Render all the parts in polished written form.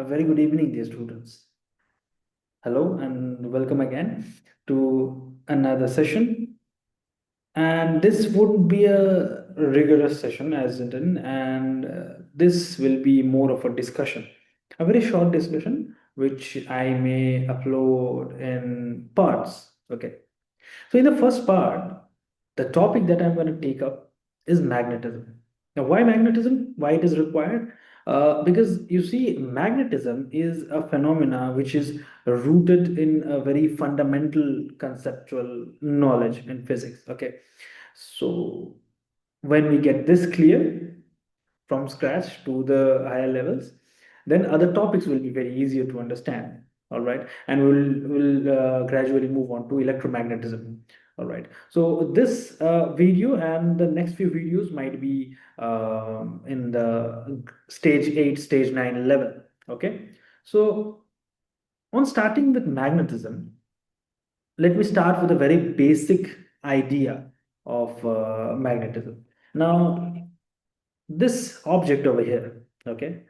A very good evening, dear students. Hello and welcome again to another session. And this would be a rigorous session, as written, and this will be more of a discussion, a very short discussion, which I may upload in parts. Okay. So, in the first part, the topic that I'm going to take up is magnetism. Now, why magnetism? Why it is required? Because you see, magnetism is a phenomena which is rooted in a very fundamental conceptual knowledge in physics. Okay, so when we get this clear from scratch to the higher levels, then other topics will be very easier to understand. All right, and we'll gradually move on to electromagnetism. All right, so this video and the next few videos might be in the stage 8, stage 9 level. Okay, so on starting with magnetism, let me start with a very basic idea of magnetism. Now, this object over here, okay,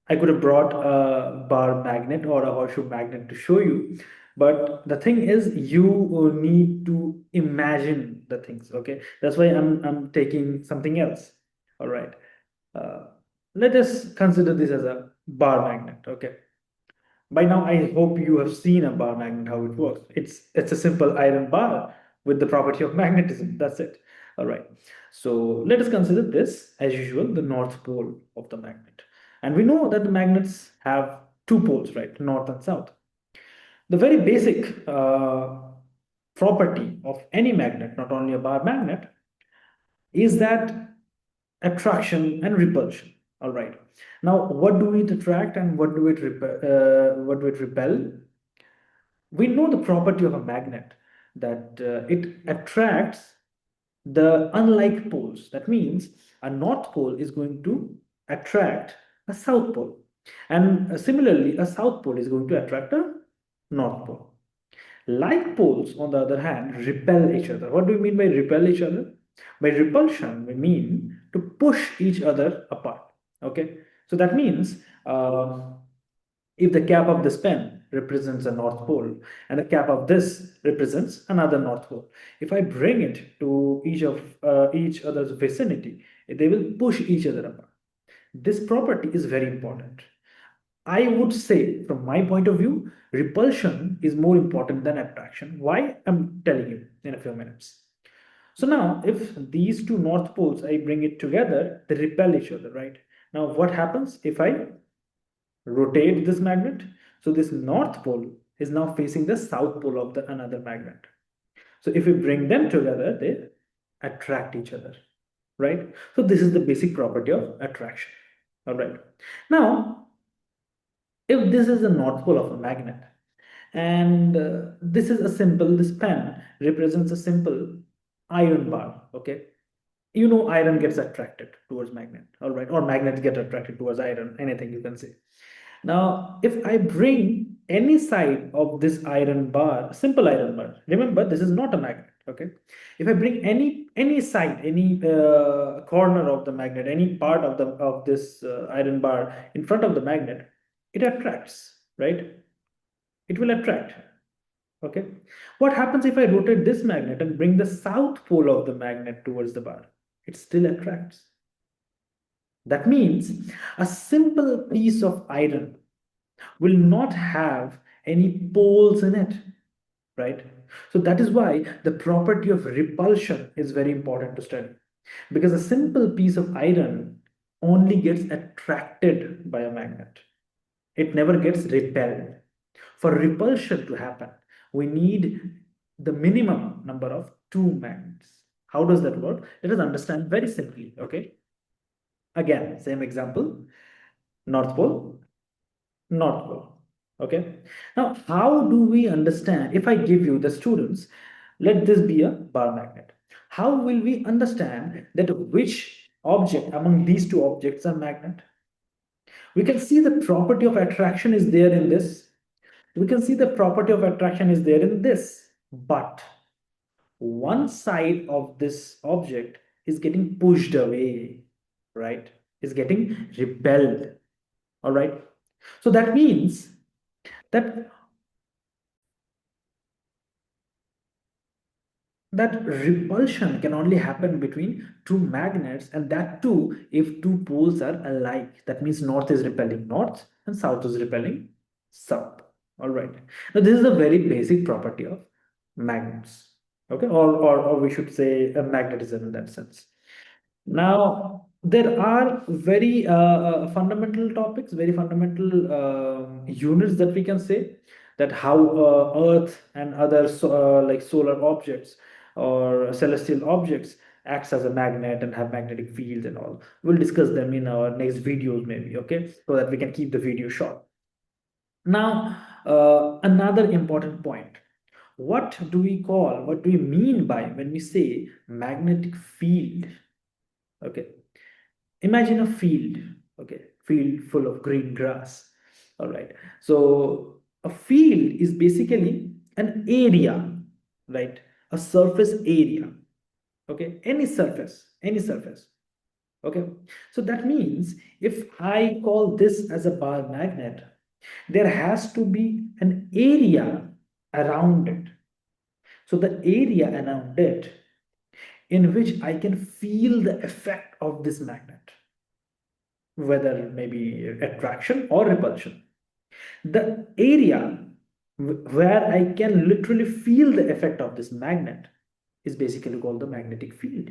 I could have brought a bar magnet or a horseshoe magnet to show you, but the thing is, you need to imagine the things. Okay, that's why I'm taking something else. All right, uh, let us consider this as a bar magnet. Okay, by now I hope you have seen a bar magnet how it works. It's a simple iron bar with the property of magnetism. That's it. All right. So let us consider this as usual the north pole of the magnet. And we know that the magnets have two poles, right? North and south. The very basic property of any magnet, not only a bar magnet, is that attraction and repulsion. All right. Now, what do it attract and what do it repel? We know the property of a magnet that it attracts the unlike poles. That means a north pole is going to attract a south pole, and similarly, a south pole is going to attract a north pole. Like poles, on the other hand, repel each other. What do we mean by repel each other? By repulsion, we mean to push each other apart. Okay, so that means if the cap of this pen represents a north pole and the cap of this represents another north pole, if I bring it to each other's vicinity, they will push each other apart. This property is very important. I would say, from my point of view, repulsion is more important than attraction. Why? I'm telling you in a few minutes. So now, if these two north poles, I bring it together, they repel each other, right? Now, what happens if I rotate this magnet? So this north pole is now facing the south pole of the another magnet. So if we bring them together, they attract each other, right? So this is the basic property of attraction. All right. Now, if this is the north pole of a magnet, and this is a simple, this pen represents a simple iron bar, okay? You know, iron gets attracted towards magnet, all right? Or magnets get attracted towards iron, anything you can say. Now, if I bring any side of this iron bar, simple iron bar, remember this is not a magnet, okay? If I bring any side, any corner of the magnet, any part of the of this iron bar in front of the magnet, it attracts, right? It will attract. Okay. What happens if I rotate this magnet and bring the south pole of the magnet towards the bar? It still attracts. That means a simple piece of iron will not have any poles in it, right? So that is why the property of repulsion is very important to study, because a simple piece of iron only gets attracted by a magnet. It never gets repelled. For repulsion to happen, we need the minimum number of two magnets. How does that work? Let us understand very simply. Okay. Again, same example: North Pole, North Pole. Okay. Now, how do we understand? If I give you the students, let this be a bar magnet. How will we understand that which object among these two objects are magnet? We can see the property of attraction is there in this. We can see the property of attraction is there in this, but one side of this object is getting pushed away, right? Is getting repelled. All right. So that means that repulsion can only happen between two magnets, and that too if two poles are alike. That means north is repelling north and south is repelling south. All right. Now this is a very basic property of magnets. Okay, or we should say magnetism in that sense. Now, there are very fundamental topics, very fundamental units that we can say, that how Earth and other like solar objects or celestial objects acts as a magnet and have magnetic fields and all. We'll discuss them in our next videos maybe, okay, so that we can keep the video short. Now, another important point. What do we call, what do we mean by when we say magnetic field? Okay, imagine a field, okay, field full of green grass. All right, so a field is basically an area, right? A surface area, okay, any surface, okay. So that means if I call this as a bar magnet, there has to be an area around it. So the area around it in which I can feel the effect of this magnet, whether maybe attraction or repulsion. The area where I can literally feel the effect of this magnet is basically called the magnetic field.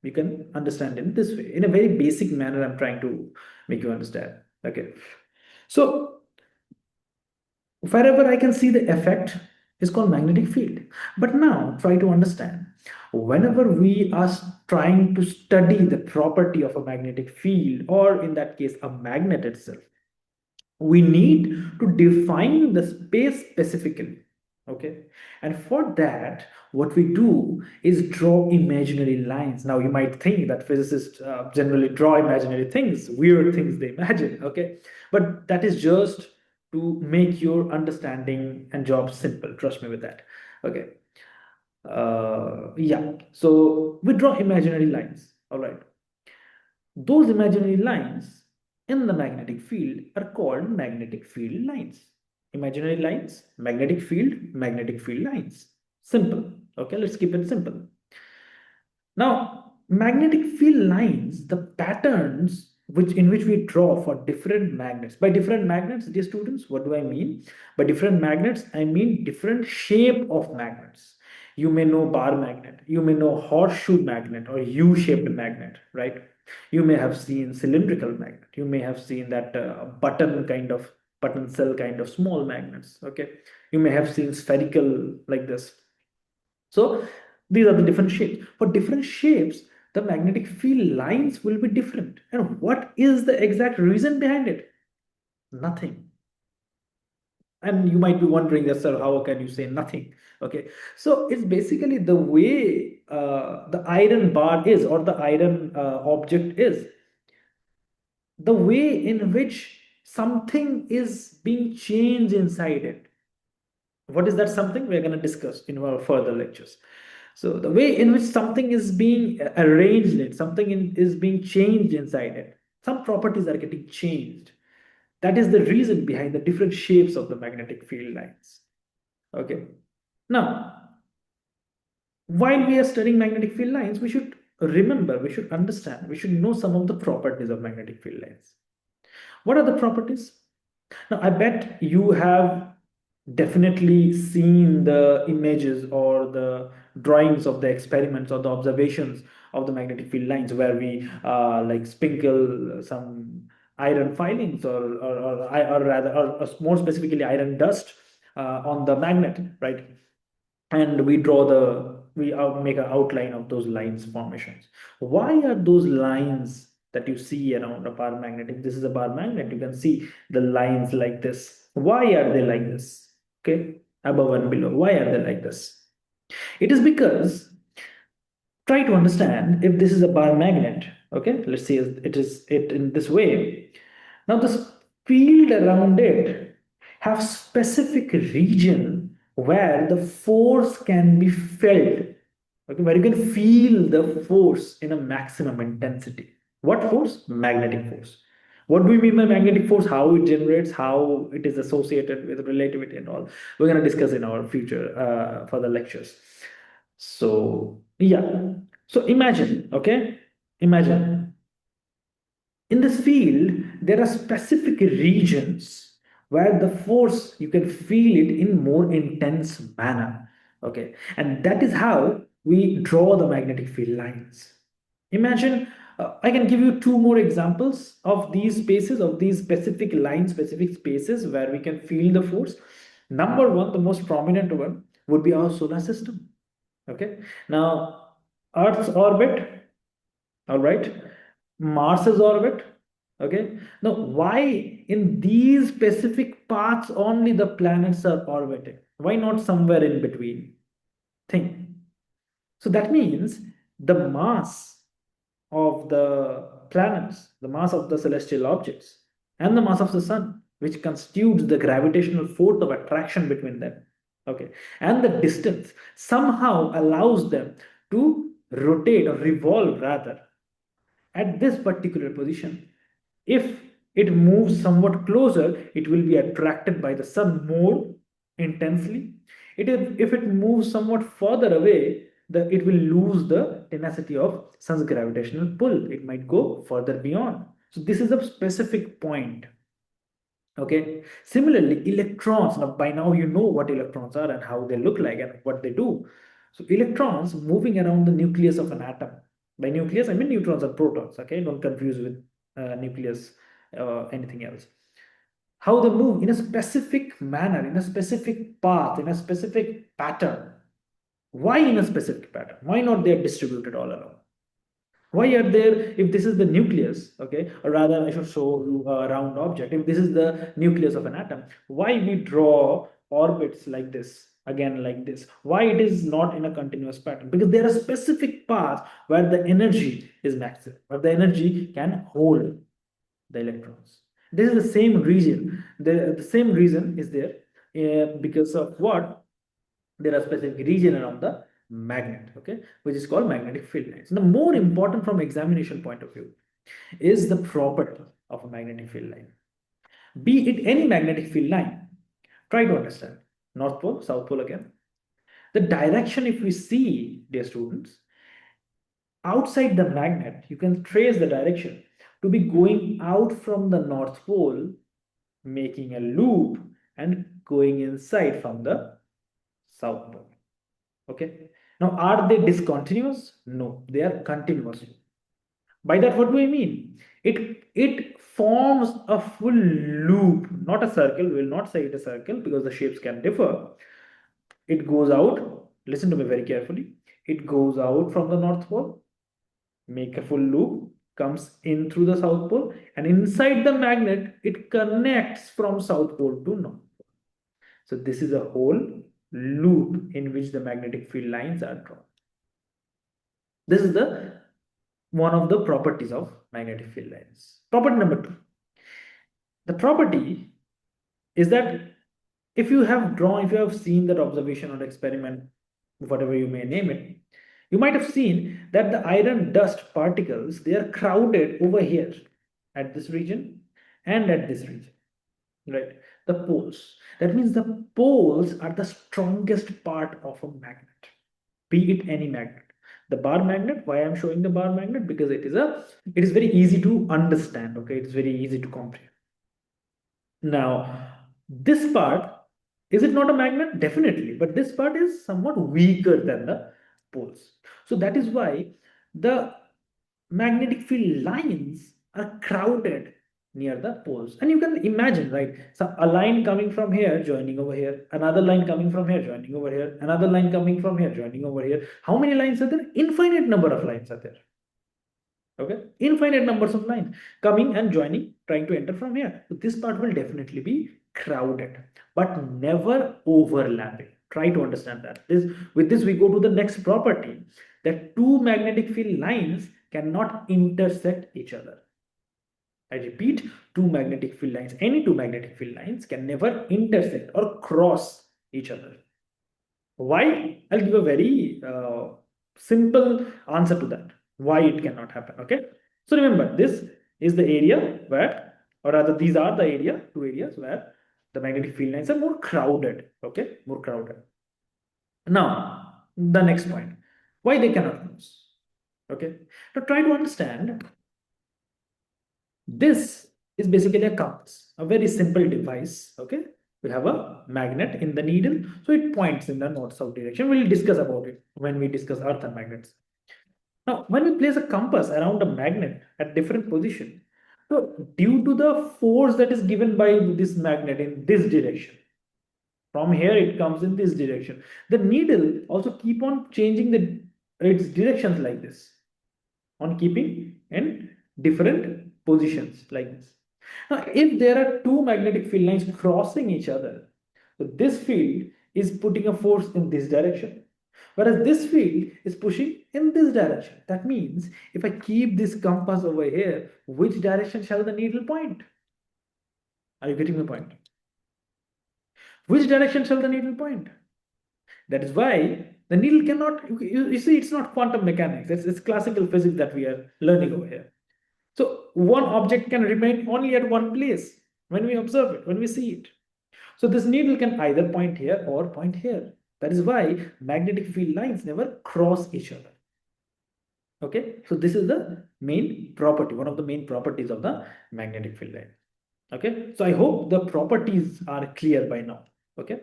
You can understand in this way, in a very basic manner. I'm trying to make you understand. Okay. So wherever I can see the effect is called magnetic field. But now try to understand, whenever we are trying to study the property of a magnetic field, or in that case, a magnet itself, we need to define the space specifically. Okay, and for that what we do is draw imaginary lines. Now you might think that physicists generally draw imaginary things, weird things they imagine, okay, but that is just to make your understanding and job simple, trust me with that. Okay, yeah, so we draw imaginary lines. All right, those imaginary lines in the magnetic field are called magnetic field lines. Imaginary lines, magnetic field lines. Simple. Okay, let's keep it simple. Now, magnetic field lines, the patterns which we draw for different magnets. By different magnets, dear students, what do I mean? By different magnets, I mean different shape of magnets. You may know bar magnet, you may know horseshoe magnet or U-shaped magnet, right? You may have seen cylindrical magnet. You may have seen that button cell kind of small magnets. Okay, you may have seen spherical like this. So these are the different shapes. For different shapes, the magnetic field lines will be different. And what is the exact reason behind it? Nothing. And you might be wondering, yes, sir, how can you say nothing? Okay, so it's basically the way the iron bar is, or the iron object is, the way in which something is being changed inside it. What is that something? We're going to discuss in our further lectures. So the way in which something is being arranged, is being changed inside it. Some properties are getting changed. That is the reason behind the different shapes of the magnetic field lines. Okay. Now, while we are studying magnetic field lines, we should remember, we should understand, we should know some of the properties of magnetic field lines. What are the properties? Now, I bet you have definitely seen the images or the drawings of the experiments or the observations of the magnetic field lines, where we like sprinkle some iron filings, or rather, or more specifically, iron dust on the magnet, right? And we make an outline of those lines formations. Why are those lines that you see around a bar magnet? If this is a bar magnet, you can see the lines like this. Why are they like this? Okay, above and below, why are they like this? It is because, try to understand, if this is a bar magnet, okay, let's say it is it in this way. Now this field around it have specific region where the force can be felt, okay, where you can feel the force in a maximum intensity. What force? Magnetic force. What do we mean by magnetic force? How it generates, how it is associated with relativity and all. We're going to discuss in our future further lectures. So, yeah. So imagine, okay? Imagine in this field, there are specific regions where the force, you can feel it in more intense manner. Okay. And that is how we draw the magnetic field lines. Imagine, I can give you two more examples of these spaces, of these specific lines, specific spaces where we can feel the force. Number one, the most prominent one would be our solar system. Okay. Now, Earth's orbit, all right, Mars's orbit. Okay. Now, why in these specific paths only the planets are orbiting? Why not somewhere in between? Think. So that means the mass of the planets, the mass of the celestial objects, and the mass of the sun, which constitutes the gravitational force of attraction between them. Okay. And the distance somehow allows them to rotate or revolve rather at this particular position. If it moves somewhat closer, it will be attracted by the sun more intensely. If it moves somewhat further away, it will lose the tenacity of sun's gravitational pull. It might go further beyond. So this is a specific point. Okay. Similarly, electrons. Now, by now you know what electrons are and how they look like and what they do. So electrons moving around the nucleus of an atom. By nucleus, I mean neutrons and protons. Okay, don't confuse with nucleus, anything else. How they move in a specific manner, in a specific path, in a specific pattern. Why in a specific pattern? Why not they are distributed all around? Why are there, if this is the nucleus, okay, or rather I should show you a round object, if this is the nucleus of an atom, why we draw orbits like this, again like this? Why it is not in a continuous pattern? Because there are specific paths where the energy is maximum, where the energy can hold the electrons. This is the same region. The same reason is there because of what? There are specific region around the magnet, okay, which is called magnetic field lines. The more important from examination point of view is the property of a magnetic field line. Be it any magnetic field line, try to understand. North pole, south pole again. The direction, if we see, dear students, outside the magnet, you can trace the direction to be going out from the north pole, making a loop and going inside from the south pole. Okay. Now, are they discontinuous? No, they are continuous. By that, what do I mean? It forms a full loop, not a circle. We will not say it a circle because the shapes can differ. It goes out. Listen to me very carefully. It goes out from the North Pole, make a full loop, comes in through the South Pole, and inside the magnet, it connects from South Pole to North Pole. So this is a whole loop in which the magnetic field lines are drawn. This is the one of the properties of magnetic field lines. Property number two. The property is that if you have seen that observation or experiment, whatever you may name it, you might have seen that the iron dust particles, they are crowded over here at this region and at this region, right? The poles. That means the poles are the strongest part of a magnet, be it any magnet. The bar magnet, why I'm showing the bar magnet? Because it is very easy to understand, okay? It's very easy to comprehend. Now, this part, is it not a magnet? Definitely, but this part is somewhat weaker than the poles. So that is why the magnetic field lines are crowded near the poles. And you can imagine, right? So a line coming from here, joining over here, another line coming from here, joining over here, another line coming from here, joining over here. How many lines are there? Infinite number of lines are there. Okay, infinite numbers of lines coming and joining, trying to enter from here. So this part will definitely be crowded, but never overlapping. Try to understand that. With this, we go to the next property, that two magnetic field lines cannot intersect each other. I repeat, two magnetic field lines, any two magnetic field lines can never intersect or cross each other. Why? I'll give a very simple answer to that. Why it cannot happen. Okay. So remember, this is the area where or rather these are the two areas where the magnetic field lines are more crowded, okay, more crowded. Now, the next point, why they cannot cross, okay. Now try to understand, this is basically a compass, a very simple device, okay. We have a magnet in the needle, so it points in the north-south direction. We'll discuss about it when we discuss earth and magnets. Now, when we place a compass around a magnet at different position, so due to the force that is given by this magnet in this direction, from here it comes in this direction, the needle also keep on changing its directions like this, on keeping in different positions like this. Now, if there are two magnetic field lines crossing each other, so this field is putting a force in this direction, whereas this field is pushing in this direction. That means if I keep this compass over here, which direction shall the needle point? Are you getting the point? Which direction shall the needle point? That is why the needle cannot, you see, it's not quantum mechanics, it's classical physics that we are learning over here. So one object can remain only at one place when we observe it, when we see it. So this needle can either point here or point here. That is why magnetic field lines never cross each other. Okay, so this is the main property, one of the main properties of the magnetic field line. Okay, so I hope the properties are clear by now. Okay,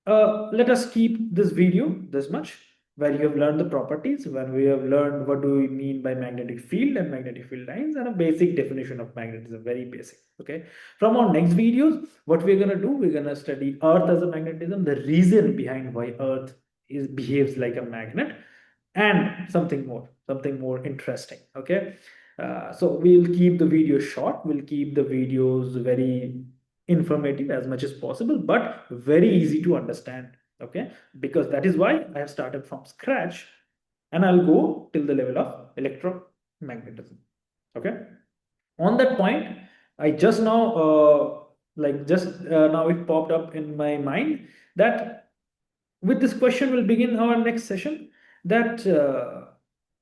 let us keep this video this much, where you have learned the properties, when we have learned what do we mean by magnetic field and magnetic field lines, and a basic definition of magnetism, very basic. Okay, from our next videos, what we're going to do, we're going to study earth as a magnetism, the reason behind why earth behaves like a magnet, and something more interesting. Okay, so we'll keep the video short, we'll keep the videos very informative as much as possible, but very easy to understand. Okay, because that is why I have started from scratch, and I'll go till the level of electromagnetism. Okay, on that point, I just now now it popped up in my mind that with this question we'll begin our next session, that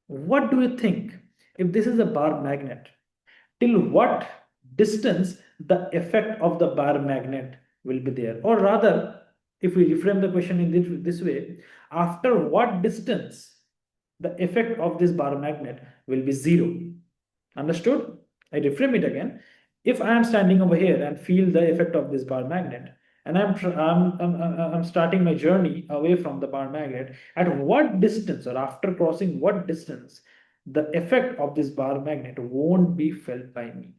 what do you think, if this is a bar magnet, till what distance the effect of the bar magnet will be there, or rather, if we reframe the question in this way, after what distance the effect of this bar magnet will be zero. Understood? I reframe it again. If I am standing over here and feel the effect of this bar magnet, and I'm starting my journey away from the bar magnet, at what distance, or after crossing what distance, the effect of this bar magnet won't be felt by me.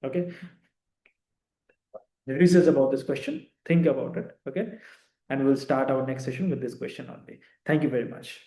Okay, research about this question, think about it. Okay, and we'll start our next session with this question only. Thank you very much.